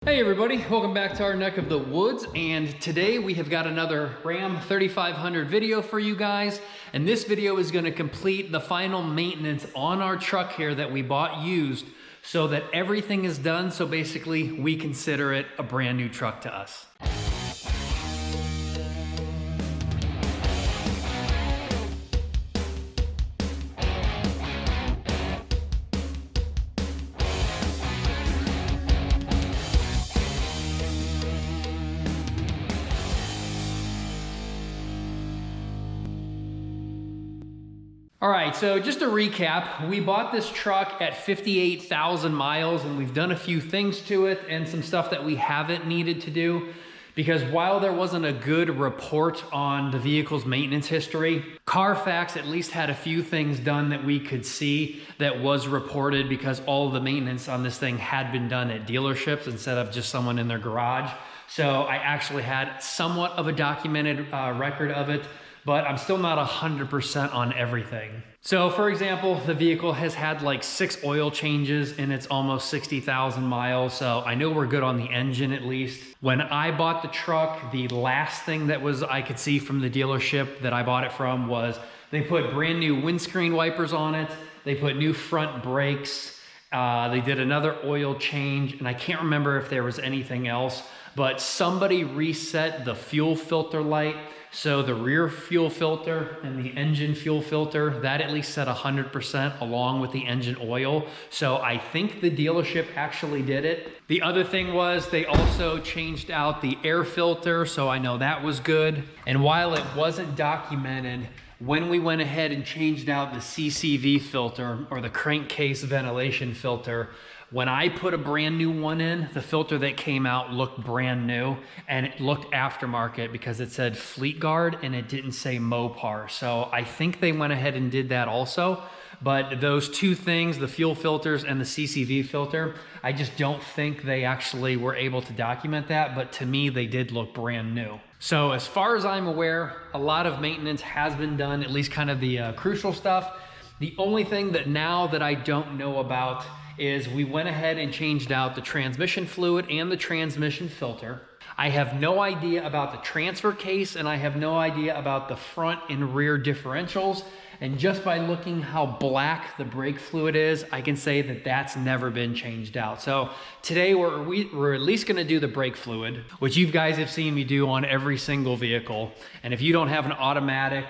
Hey everybody, welcome back to our Neck of the Woods, and today we have got another Ram 3500 video for you guys, and this video is going to complete the final maintenance on our truck here that we bought used so that everything is done, so basically we consider it a brand new truck to us. All right, so just to recap, we bought this truck at 58,000 miles and we've done a few things to it and some stuff that we haven't needed to do because while there wasn't a good report on the vehicle's maintenance history, Carfax at least had a few things done that we could see that was reported because all of the maintenance on this thing had been done at dealerships instead of just someone in their garage. So I actually had somewhat of a documented record of it, but I'm still not 100% on everything. So for example, the vehicle has had like 6 oil changes in its almost 60,000 miles. So I know we're good on the engine at least. When I bought the truck, the last thing that I could see from the dealership that I bought it from was they put brand new windscreen wipers on it. They put new front brakes. They did another oil change, and I can't remember if there was anything else, but somebody reset the fuel filter light. So the rear fuel filter and the engine fuel filter, that at least said 100% along with the engine oil. So I think the dealership actually did it. The other thing was they also changed out the air filter, so I know that was good. And while it wasn't documented, when we went ahead and changed out the CCV filter or the crankcase ventilation filter, when I put a brand new one in, the filter that came out looked brand new and it looked aftermarket because it said Fleet Guard and it didn't say Mopar. So I think they went ahead and did that also. But those two things, the fuel filters and the CCV filter, I just don't think they actually were able to document that. But to me, they did look brand new. So as far as I'm aware, a lot of maintenance has been done, at least kind of the crucial stuff. The only thing that now that I don't know about is we went ahead and changed out the transmission fluid and the transmission filter. I have no idea about the transfer case and I have no idea about the front and rear differentials. And just by looking how black the brake fluid is, I can say that that's never been changed out. So today we're at least gonna do the brake fluid, which you guys have seen me do on every single vehicle. And if you don't have an automatic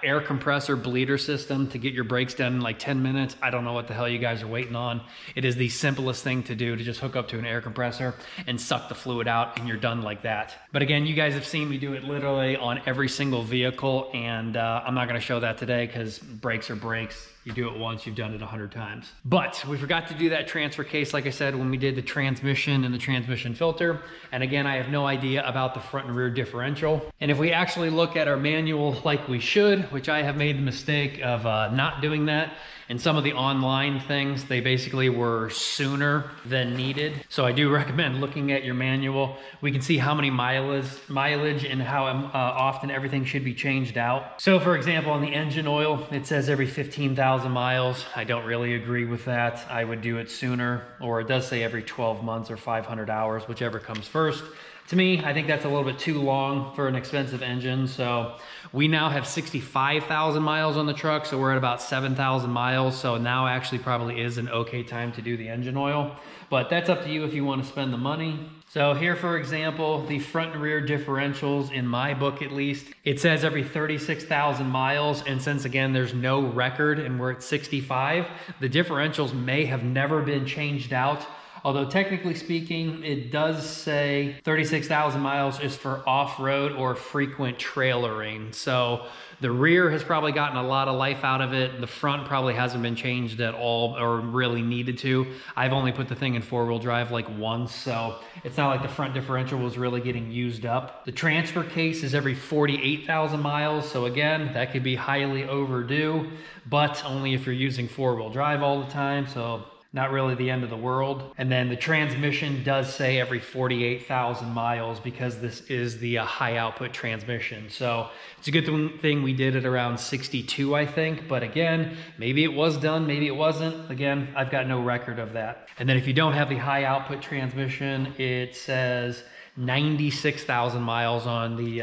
air compressor bleeder system to get your brakes done in like 10 minutes, I don't know what the hell you guys are waiting on. It is the simplest thing to do, to just hook up to an air compressor and suck the fluid out and you're done like that. But again, you guys have seen me do it literally on every single vehicle, and I'm not gonna show that today because brakes are brakes. You do it once, you've done it 100 times. But we forgot to do that transfer case, like I said, when we did the transmission and the transmission filter. And again, I have no idea about the front and rear differential. And if we actually look at our manual like we should, which I have made the mistake of not doing that, and some of the online things, they basically were sooner than needed. So I do recommend looking at your manual. We can see how many mileage and how often everything should be changed out. So for example, on the engine oil, it says every 15,000 miles. I don't really agree with that. I would do it sooner, or it does say every 12 months or 500 hours, whichever comes first. To me, I think that's a little bit too long for an expensive engine. So we now have 65,000 miles on the truck. So we're at about 7,000 miles. So now actually probably is an okay time to do the engine oil, but that's up to you if you want to spend the money. So here, for example, the front and rear differentials in my book, at least, it says every 36,000 miles. And since again, there's no record and we're at 65, the differentials may have never been changed out. Although technically speaking, it does say 36,000 miles is for off-road or frequent trailering. So the rear has probably gotten a lot of life out of it. The front probably hasn't been changed at all or really needed to. I've only put the thing in 4-wheel drive like once, so it's not like the front differential was really getting used up. The transfer case is every 48,000 miles. So again, that could be highly overdue, but only if you're using 4-wheel drive all the time. So not really the end of the world. And then the transmission does say every 48,000 miles because this is the high output transmission. So it's a good thing we did it around 62, I think. But again, maybe it was done, maybe it wasn't. Again, I've got no record of that. And then if you don't have the high output transmission, it says 96,000 miles on the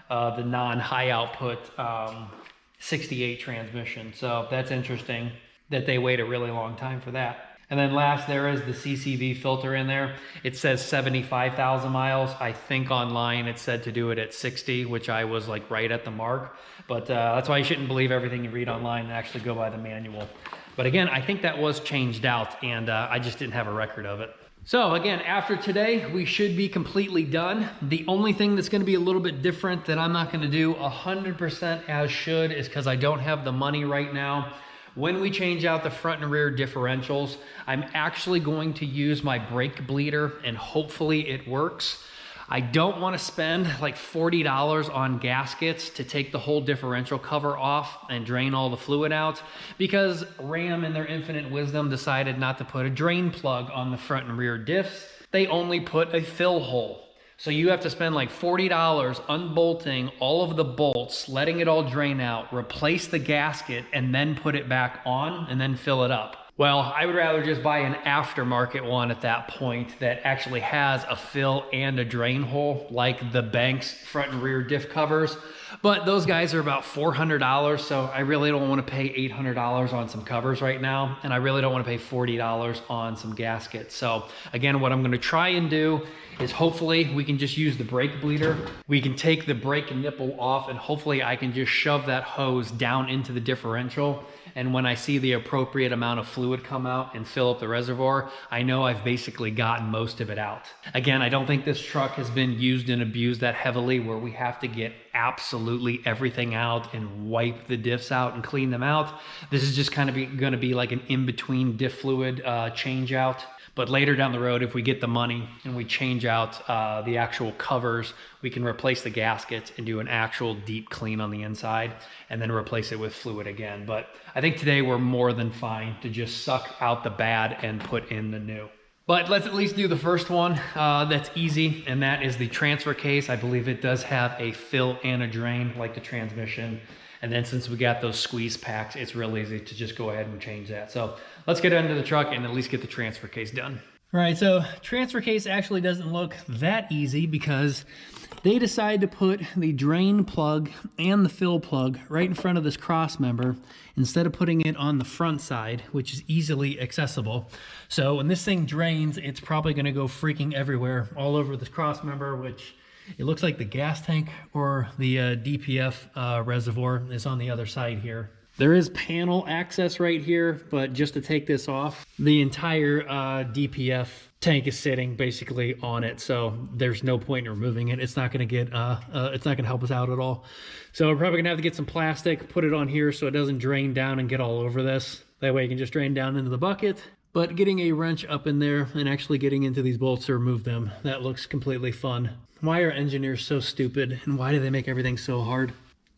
non-high output 68 transmission. So that's interesting that they wait a really long time for that. And then last, there is the CCV filter in there. It says 75,000 miles. I think online it said to do it at 60, which I was like right at the mark. But that's why you shouldn't believe everything you read online and actually go by the manual. But again, I think that was changed out, and I just didn't have a record of it. So again, after today, we should be completely done. The only thing that's gonna be a little bit different that I'm not gonna do 100% as should is because I don't have the money right now. When we change out the front and rear differentials, I'm actually going to use my brake bleeder and hopefully it works. I don't want to spend like $40 on gaskets to take the whole differential cover off and drain all the fluid out because Ram in their infinite wisdom decided not to put a drain plug on the front and rear diffs. They only put a fill hole. So you have to spend like $40 unbolting all of the bolts, letting it all drain out, replace the gasket, and then put it back on and then fill it up. Well, I would rather just buy an aftermarket one at that point that actually has a fill and a drain hole like the Banks front and rear diff covers. But those guys are about $400, so I really don't want to pay $800 on some covers right now, and I really don't want to pay $40 on some gaskets. So again, what I'm going to try and do is hopefully we can just use the brake bleeder. We can take the brake nipple off, and hopefully I can just shove that hose down into the differential. And when I see the appropriate amount of fluid come out and fill up the reservoir, I know I've basically gotten most of it out. Again, I don't think this truck has been used and abused that heavily where we have to get absolutely everything out and wipe the diffs out and clean them out. This is just kind of going to be like an in-between diff fluid change out. But later down the road, if we get the money and we change out the actual covers, we can replace the gaskets and do an actual deep clean on the inside and then replace it with fluid again. But I think today we're more than fine to just suck out the bad and put in the new. But let's at least do the first one. That's easy, and that is the transfer case. I believe it does have a fill and a drain like the transmission. And then since we got those squeeze packs, it's real easy to just go ahead and change that. So let's get into the truck and at least get the transfer case done. All right, so transfer case actually doesn't look that easy because they decided to put the drain plug and the fill plug right in front of this cross member instead of putting it on the front side, which is easily accessible. So when this thing drains, it's probably gonna go freaking everywhere all over this cross member, which it looks like the gas tank or the DPF reservoir is on the other side here. There is panel access right here, but just to take this off, the entire DPF tank is sitting basically on it, so there's no point in removing it. It's not gonna get, it's not gonna help us out at all. So we're probably gonna have to get some plastic, put it on here so it doesn't drain down and get all over this. That way it can just drain down into the bucket. But getting a wrench up in there and actually getting into these bolts to remove them, that looks completely fun. Why are engineers so stupid, and why do they make everything so hard?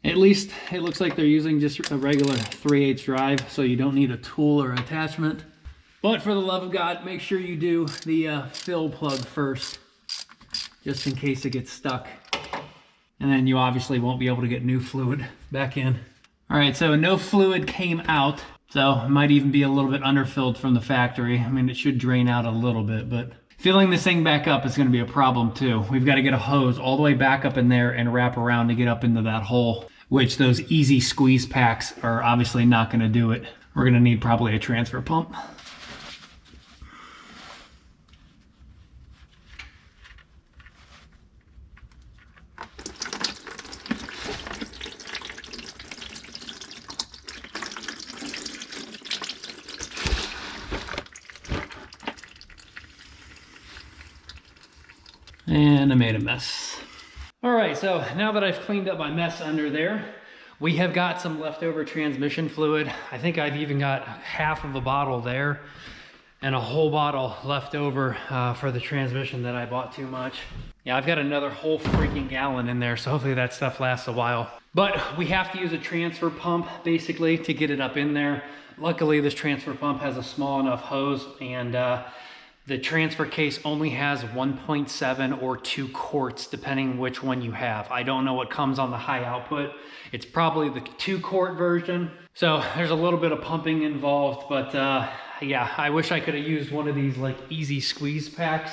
At least it looks like they're using just a regular 3/8 drive, so you don't need a tool or attachment. But for the love of God, make sure you do the fill plug first, just in case it gets stuck. And then you obviously won't be able to get new fluid back in. All right, so no fluid came out, so it might even be a little bit underfilled from the factory. I mean, it should drain out a little bit, but filling this thing back up is going to be a problem too. We've got to get a hose all the way back up in there and wrap around to get up into that hole, which those easy squeeze packs are obviously not going to do it. We're going to need probably a transfer pump. And I made a mess. All right, so now that I've cleaned up my mess under there, we have got some leftover transmission fluid. I think I've even got half of a bottle there and a whole bottle left over for the transmission that I bought too much. Yeah, I've got another whole freaking gallon in there, so hopefully that stuff lasts a while. But we have to use a transfer pump basically to get it up in there. Luckily, this transfer pump has a small enough hose, and the transfer case only has 1.7 or 2 quarts, depending which one you have. I don't know what comes on the high output. It's probably the 2-quart version. So there's a little bit of pumping involved, but yeah, I wish I could have used one of these like easy squeeze packs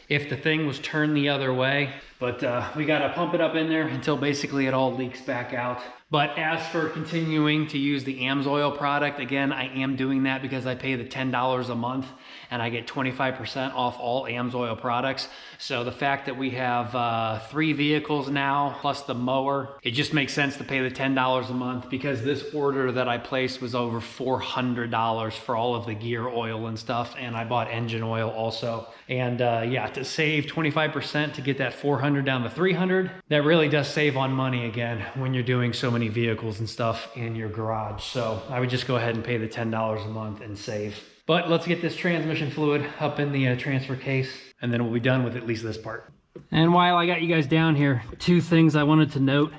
if the thing was turned the other way. But we gotta pump it up in there until basically it all leaks back out. But as for continuing to use the AMSOIL product, again, I am doing that because I pay the $10 a month and I get 25% off all AMSOIL products. So the fact that we have 3 vehicles now, plus the mower, it just makes sense to pay the $10 a month, because this order that I placed was over $400 for all of the gear oil and stuff. And I bought engine oil also. And yeah, to save 25% to get that 400 down to 300, that really does save on money again when you're doing so many vehicles and stuff in your garage. So I would just go ahead and pay the $10 a month and save. But let's get this transmission fluid up in the transfer case, and then we'll be done with at least this part. And while I got you guys down here, 2 things I wanted to note.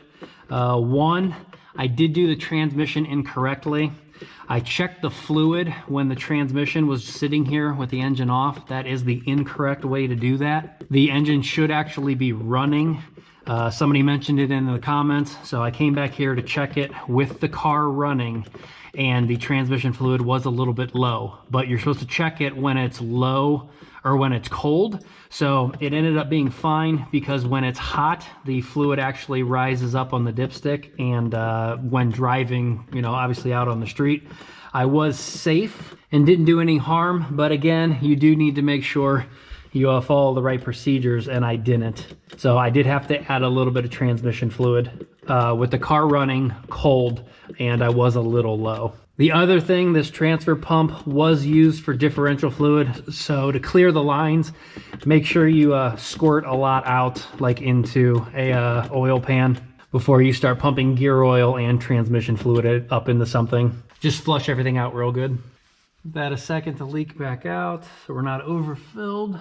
One, I did do the transmission incorrectly. I checked the fluid when the transmission was sitting here with the engine off. That is the incorrect way to do that. The engine should actually be running. Somebody mentioned it in the comments, so I came back here to check it with the car running, and the transmission fluid was a little bit low. But you're supposed to check it when it's low or when it's cold. So it ended up being fine, because when it's hot, the fluid actually rises up on the dipstick. And when driving, you know, obviously out on the street, I was safe and didn't do any harm. But again, you do need to make sure you follow the right procedures, and I didn't. So I did have to add a little bit of transmission fluid with the car running cold, and I was a little low. The other thing, this transfer pump was used for differential fluid. So to clear the lines, make sure you squirt a lot out, like into a oil pan, before you start pumping gear oil and transmission fluid up into something. Just flush everything out real good. Give that a second to leak back out so we're not overfilled.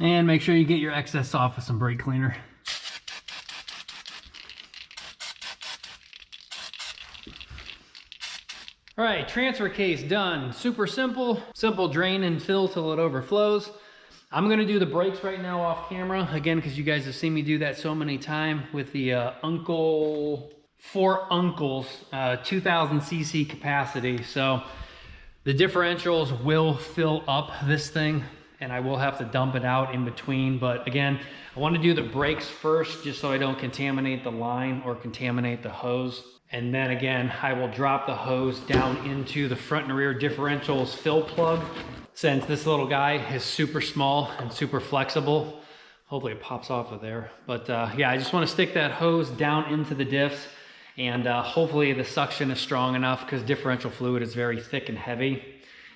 And make sure you get your excess off with some brake cleaner. All right, transfer case done. Super simple. Simple drain and fill till it overflows. I'm gonna do the brakes right now off camera, again, because you guys have seen me do that so many times with the Four Uncles 2000 cc capacity. So the differentials will fill up this thing, and I will have to dump it out in between. But again, I want to do the brakes first, just so I don't contaminate the line or contaminate the hose. And then again, I will drop the hose down into the front and rear differentials fill plug. Since this little guy is super small and super flexible, hopefully it pops off of there. But yeah, I just want to stick that hose down into the diffs, and hopefully the suction is strong enough, because differential fluid is very thick and heavy.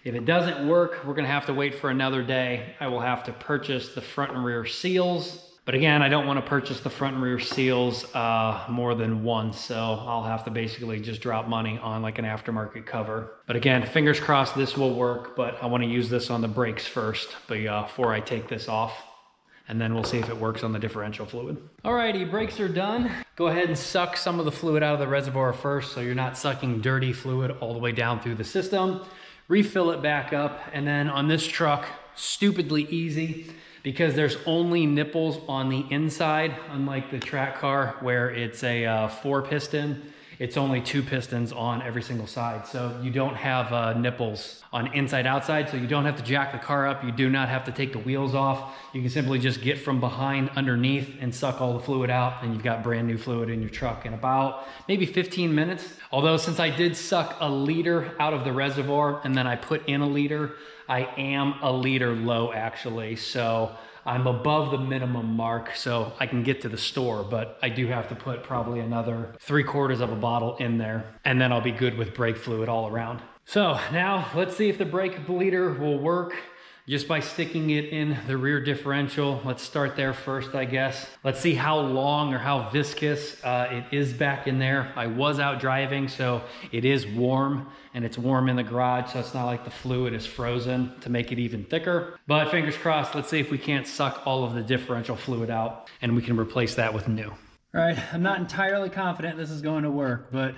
If it doesn't work, we're gonna have to wait for another day. I will have to purchase the front and rear seals. But again, I don't want to purchase the front and rear seals more than once, so I'll have to basically just drop money on like an aftermarket cover. But again, fingers crossed this will work, but I want to use this on the brakes first before I take this off, and then we'll see if it works on the differential fluid. Alrighty, brakes are done. Go ahead and suck some of the fluid out of the reservoir first, so you're not sucking dirty fluid all the way down through the system. Refill it back up, and then on this truck, stupidly easy, because there's only nipples on the inside, unlike the track car where it's a 4-piston. It's only 2 pistons on every single side. So you don't have nipples on inside outside, so you don't have to jack the car up. You do not have to take the wheels off. You can simply just get from behind underneath and suck all the fluid out, and you've got brand new fluid in your truck in about maybe 15 minutes. Although since I did suck a liter out of the reservoir and then I put in a liter, I am a liter low actually. So I'm above the minimum mark, so I can get to the store, but I do have to put probably another 3/4 of a bottle in there, and then I'll be good with brake fluid all around. So now let's see if the brake bleeder will work. just by sticking it in the rear differential. Let's start there first, I guess. Let's see how long or how viscous it is back in there. I was out driving, so it is warm, and it's warm in the garage, so it's not like the fluid is frozen to make it even thicker. But fingers crossed, let's see if we can't suck all of the differential fluid out and we can replace that with new. All right, I'm not entirely confident this is going to work, but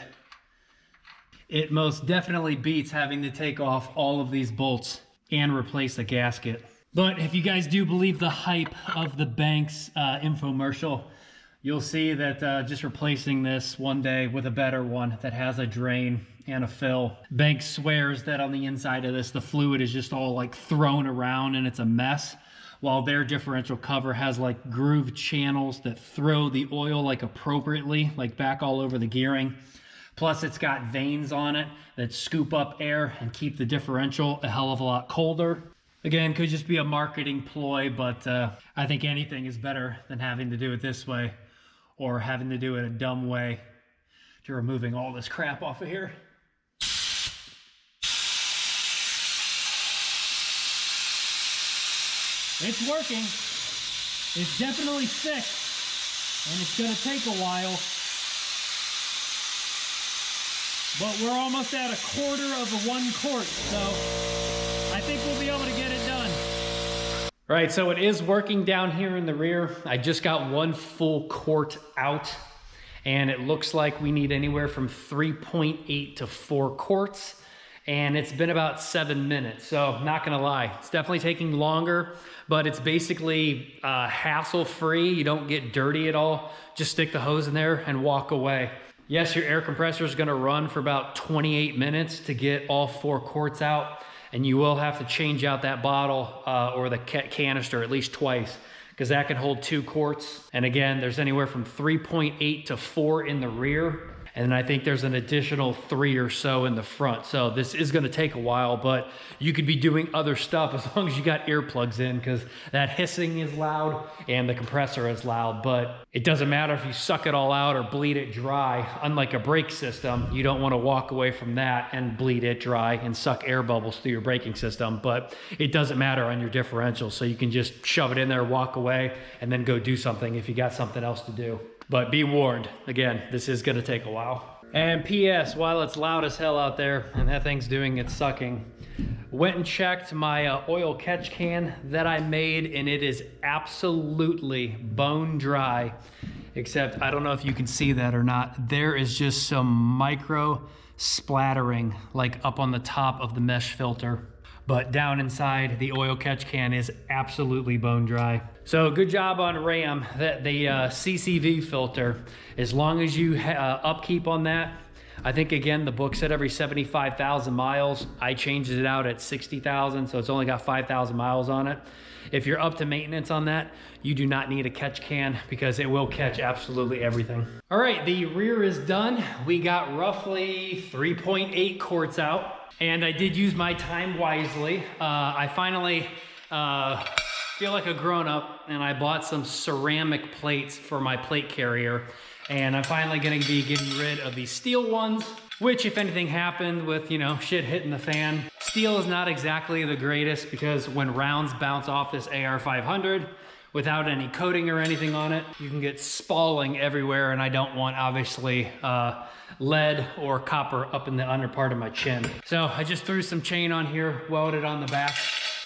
it most definitely beats having to take off all of these bolts and replace a gasket. But if you guys do believe the hype of the Banks infomercial, you'll see that just replacing this one day with a better one that has a drain and a fill. Banks swears that on the inside of this, the fluid is just all like thrown around and it's a mess, while their differential cover has like groove channels that throw the oil like appropriately, like back all over the gearing. Plus it's got veins on it that scoop up air and keep the differential a hell of a lot colder. Again, could just be a marketing ploy, but I think anything is better than having to do it this way or having to do it a dumb way to removing all this crap off of here. It's working. It's definitely thick, and it's gonna take a while. But we're almost at 1/4 of a 1 quart, so I think we'll be able to get it done. All right, so it is working down here in the rear. I just got 1 full quart out, and it looks like we need anywhere from 3.8 to 4 quarts, and it's been about 7 minutes, so not gonna lie, it's definitely taking longer, but it's basically hassle-free. You don't get dirty at all. Just stick the hose in there and walk away. Yes, your air compressor is gonna run for about 28 minutes to get all 4 quarts out, and you will have to change out that bottle or the canister at least twice, because that can hold 2 quarts. And again, there's anywhere from 3.8 to 4 in the rear, and I think there's an additional 3 or so in the front. So this is gonna take a while, but you could be doing other stuff as long as you got earplugs in, because that hissing is loud and the compressor is loud. But it doesn't matter if you suck it all out or bleed it dry. Unlike a brake system, you don't wanna walk away from that and bleed it dry and suck air bubbles through your braking system. But it doesn't matter on your differential, so you can just shove it in there, walk away, and then go do something if you got something else to do. But be warned, again, this is gonna take a while. And PS, while it's loud as hell out there and that thing's doing its sucking, went and checked my oil catch can that I made, and it is absolutely bone dry, except I don't know if you can see that or not. There is just some micro splattering like up on the top of the mesh filter. But down inside, the oil catch can is absolutely bone dry. So good job on Ram, that the CCV filter, as long as you upkeep on that. I think again, the book said every 75,000 miles. I changed it out at 60,000, so it's only got 5,000 miles on it. If you're up to maintenance on that, you do not need a catch can because it will catch absolutely everything. All right, the rear is done. We got roughly 3.8 quarts out. And I did use my time wisely. I finally feel like a grown-up, and I bought some ceramic plates for my plate carrier. And I'm finally gonna be getting rid of these steel ones, which if anything happened with, you know, shit hitting the fan, steel is not exactly the greatest, because when rounds bounce off this AR-500, without any coating or anything on it, you can get spalling everywhere, and I don't want, obviously, lead or copper up in the under part of my chin. So I just threw some chain on here, welded on the back.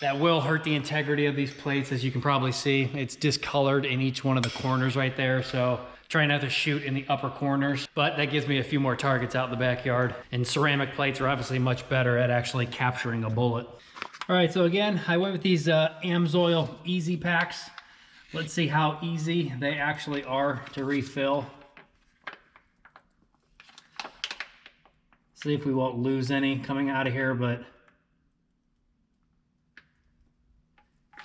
That will hurt the integrity of these plates, as you can probably see. It's discolored in each one of the corners right there, so try not to shoot in the upper corners, but that gives me a few more targets out in the backyard. And ceramic plates are obviously much better at actually capturing a bullet. All right, so again, I went with these Amsoil Easy Packs. Let's see how easy they actually are to refill. See if we won't lose any coming out of here, but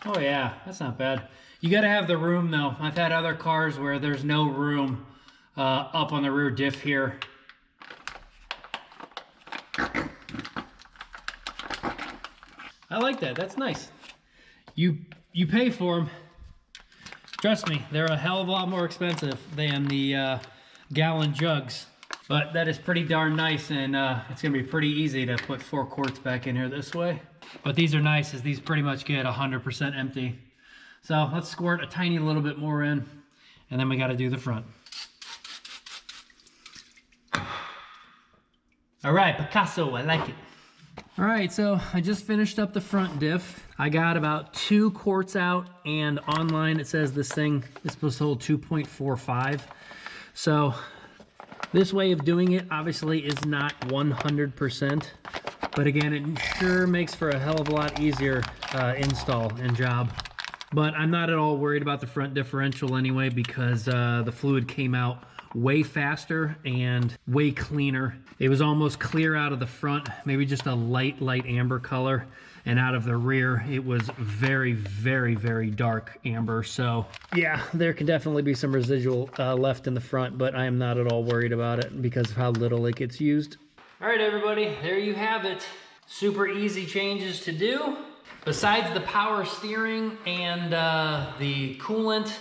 oh yeah, that's not bad. You gotta have the room though. I've had other cars where there's no room up on the rear diff here. I like that, that's nice. You pay for them. Trust me, they're a hell of a lot more expensive than the gallon jugs. But that is pretty darn nice, and it's gonna be pretty easy to put 4 quarts back in here this way. But these are nice, as these pretty much get 100% empty. So let's squirt a tiny little bit more in, and then we gotta do the front. All right, Picasso, I like it. All right, so I just finished up the front diff. I got about 2 quarts out, and online it says this thing is supposed to hold 2.45. So this way of doing it obviously is not 100%, but again, it sure makes for a hell of a lot easier install and job. But I'm not at all worried about the front differential anyway, because the fluid came out way faster and way cleaner. It was almost clear out of the front, maybe just a light amber color, and out of the rear it was very, very, very dark amber. So yeah, there can definitely be some residual left in the front, but I am not at all worried about it because of how little it gets used. All right, everybody, there you have it. Super easy changes to do. Besides the power steering and the coolant,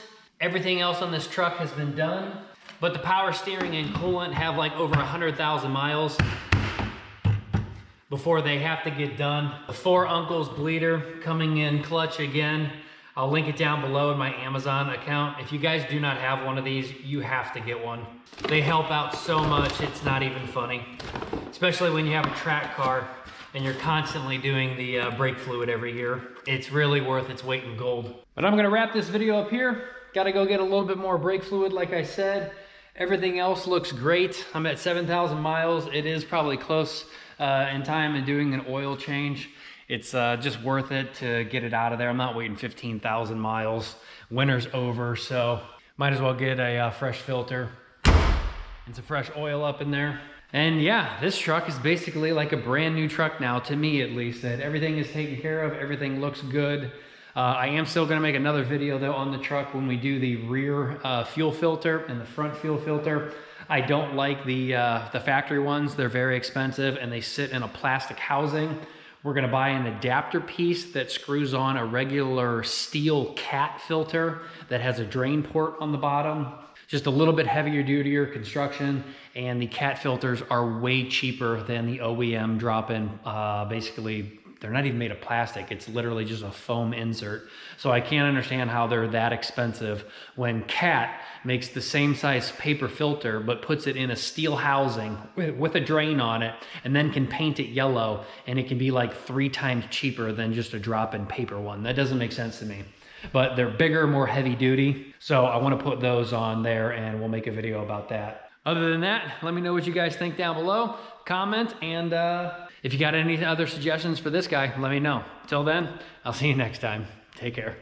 everything else on this truck has been done. But the power steering and coolant have like over 100,000 miles before they have to get done. The 4 Uncles bleeder coming in clutch again. I'll link it down below in my Amazon account. If you guys do not have one of these, you have to get one. They help out so much, it's not even funny. Especially when you have a track car and you're constantly doing the brake fluid every year. It's really worth its weight in gold. But I'm gonna wrap this video up here. Gotta go get a little bit more brake fluid, like I said. Everything else looks great. I'm at 7,000 miles. It is probably close in time and doing an oil change. It's just worth it to get it out of there. I'm not waiting 15,000 miles. Winter's over, so might as well get a fresh filter and some fresh oil up in there. And yeah, this truck is basically like a brand new truck now, to me at least. That everything is taken care of, everything looks good. I am still gonna make another video though on the truck when we do the rear fuel filter and the front fuel filter. I don't like the factory ones. They're very expensive and they sit in a plastic housing. We're gonna buy an adapter piece that screws on a regular steel cat filter that has a drain port on the bottom. Just a little bit heavier duty construction, and the cat filters are way cheaper than the OEM drop-in. Basically, they're not even made of plastic. It's literally just a foam insert. So I can't understand how they're that expensive when Cat makes the same size paper filter but puts it in a steel housing with a drain on it and then can paint it yellow, and it can be like 3 times cheaper than just a drop-in paper one. That doesn't make sense to me. But they're bigger, more heavy duty. So I want to put those on there and we'll make a video about that. Other than that, let me know what you guys think down below. Comment, and if you got any other suggestions for this guy, let me know. Till then, I'll see you next time. Take care.